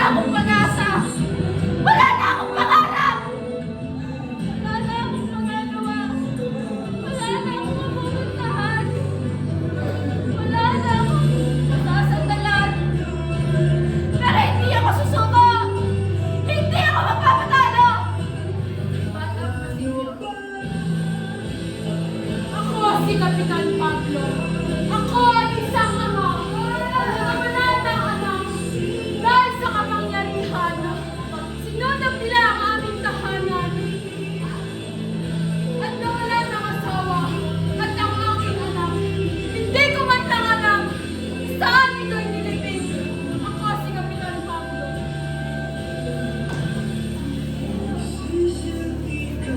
akong pag-asa! Wala na akong pangarap! Wala na akong magagawa! Wala na akong mapupuntahan! Wala na akong masasandalan! Pero hindi ako susuko! Hindi ako magpapatalo! Bata Basilio. Ako si Kapitan Pablo. Ako ay isang ama. Nawalan ng anak. Dahil sa kapangyarihan, sinunod nila ang aming tahanan. At nawalan ng asawa at ang aking anak. Hindi ko man lang alam saan ito'y nilibing. Ako si Kapitan Pablo.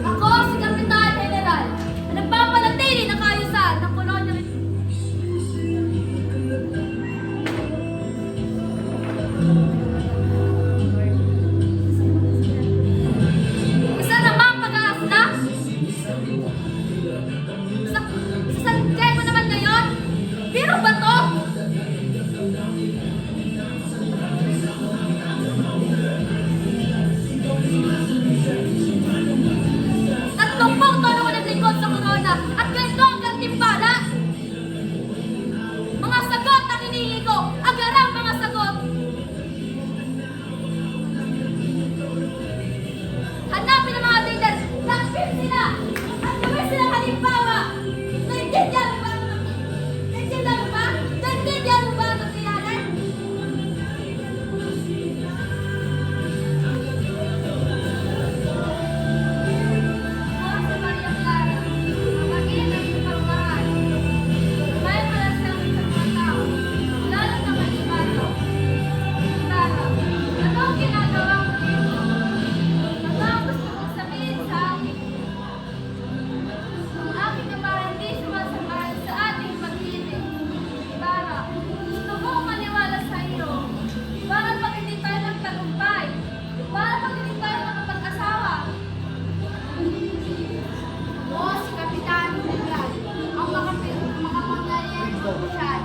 Ako si Kapitan General na nagpapanatili ng kaayusan ng kolonya. Isa namang pag-aasla? Sa San Diego naman ngayon? Biro ba to? Tatlong tono ko naglingkod sa corona at ganito ang gantimpala. Mga sagot ang hinihingi ko, agarang mga sagot. Hanapin ang mga leader, lakpin sila, at gawin silang halimbawa. Naintindihan mo ba? Naintindihan mo ba? Naintindihan mo ba ang nangyayari? Ako si Maria Clara, ang ina ng pagmahal. May malasang sa mga tao, lalo na manibago. Clara, ano ang ginagawa mo dito? Ano ang gusto mong sabihin sa akin? Ang aking ama hindi sumasamahan sa ating pag-ibig. Clara, gusto mo maniwala sa iyo. Para pag hindi tayo nagtagumpay. Para pag hindi tayo nakapag-asawa. Oo, si Kapitan General, ang makapangyarihan sa opisyal.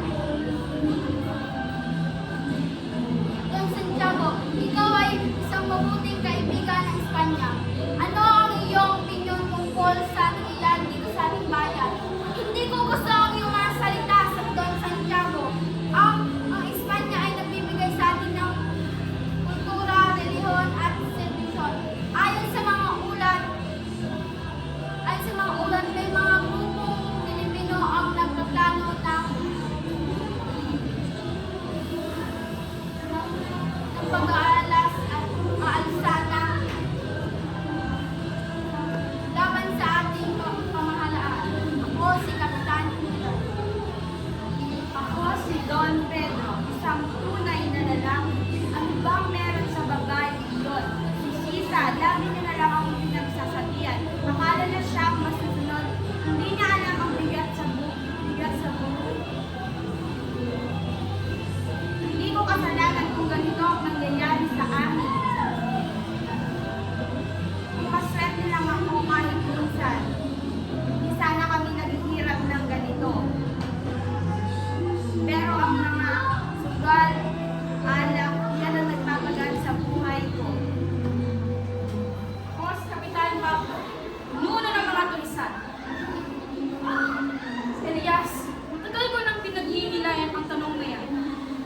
Don Santiago, ikaw ay isang mabuting kaibigan ng Espanya. Ano ang iyong opinyon tungkol sa nangyayari dito sa ating bayan? Hindi ko gusto ang iyong mga salita sa Don Santiago. Ang Espanya ay nagbibigay sa atin ng kultura, relihiyon at serbisyon. Ayon sa mga ulat, may mga grupong Pilipino ang nagpaplano ng pag-aalas at aalsata laban sa ating pamahalaan. Ako si Kapitan General. Ako si Don Pedro, isang tunay na lalaki. Ano bang meron sa babae iyon? Si Sisa, lagi niya na lang ang pinagsasabihan. Akala na siya ang masusunod. Hindi niya alam ang bigat sa buhay. Hindi ko kasalanan kung ganito ang nangyayari sa amin. Maswerte lang ako kahit minsan. Hindi sana kami naghihirap ng ganito. Pero ang mga sugal, alak, yan ang nagpapagal sa buhay ko. Ako si Kapitan Pablo, nuno ng mga tulisan. Elias, matagal ko nang pinaghihinilayan ang tanong na yan.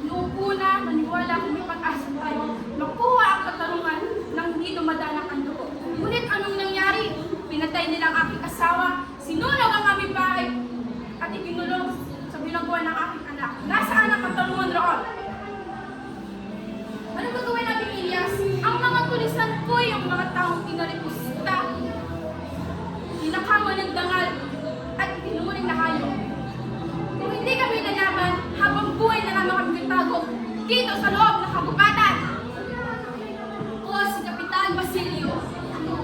Noong una, maniwala kung may pag-asa tayo, makuha ang katarungan nang hindi dumadanak ang dugo. Ngunit anong nangyari? Pinatay nilang aking asawa, sinunog ang aming bahay, at ikinulong sa bilangguan ng aking anak. Nasaan ang katarungan roon? Anong gagawin natin, Elias? Ang mga tulisan ko, yung mga taong kinalipusta, ninakawan ng dangal, at ikinuling na hayop. Kung hindi kami nalaman, habang buhay na naman kami nagtago dito sa loob ng kagubatan. Ako si Kapitan Basilio,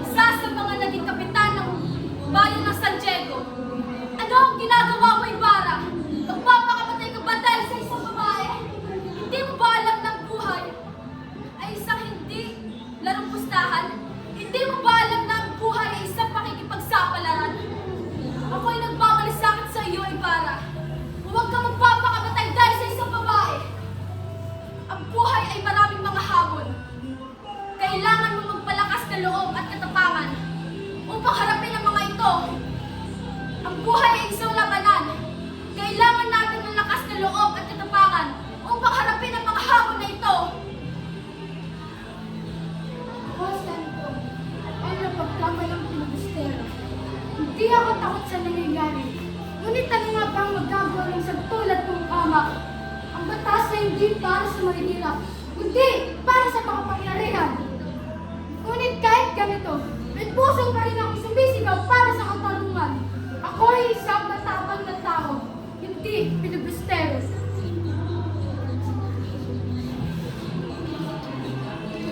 isa sa mga naging kapitan ng bayan ng San Diego. Ano ang ginagawa mo, Ibarra? Magpapakamatay ka ba dahil sa isang babae? upang harapin ang mga ito. Ang buhay ay isang labanan. Kailangan natin ng lakas na loob at katapangan upang harapin ang mga hamon na ito. Boston ko, ay napagkamalang pinagustero. Hindi ako takot sa nangyayari. Ngunit ano nga bang magagawa ng sa tulad kong ama? Ang batas na hindi para sa mahihirap, kundi para sa makapangyarihan. Ngunit kahit ganito, may pusong pa rin akong sumisigaw para sa katarungan. Ako ay isang matapang na tao, hindi pinagustero.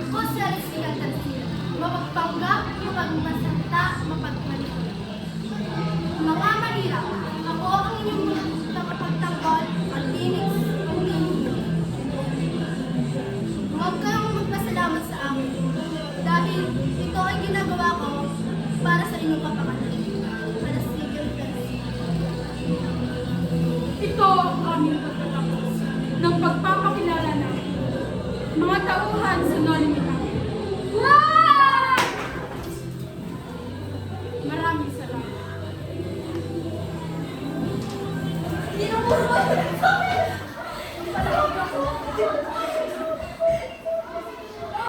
Ako si Alicia Garcia, mapagpanggap, mapagmasanta, mapagmalikot. Mga mahirap, ako ang inyong nakapagtanggol, pagdinig, pagdinig. Huwag kayong magpasalamat sa akin, dahil ito ay ginagawa ko para sa inyong kapakanan. Alicia Garcia. Ito ang aming pagtatapos ng pagpapakilala ng mga tauhan sa Nolimitang. Wow! Maraming salamat. Hindi na po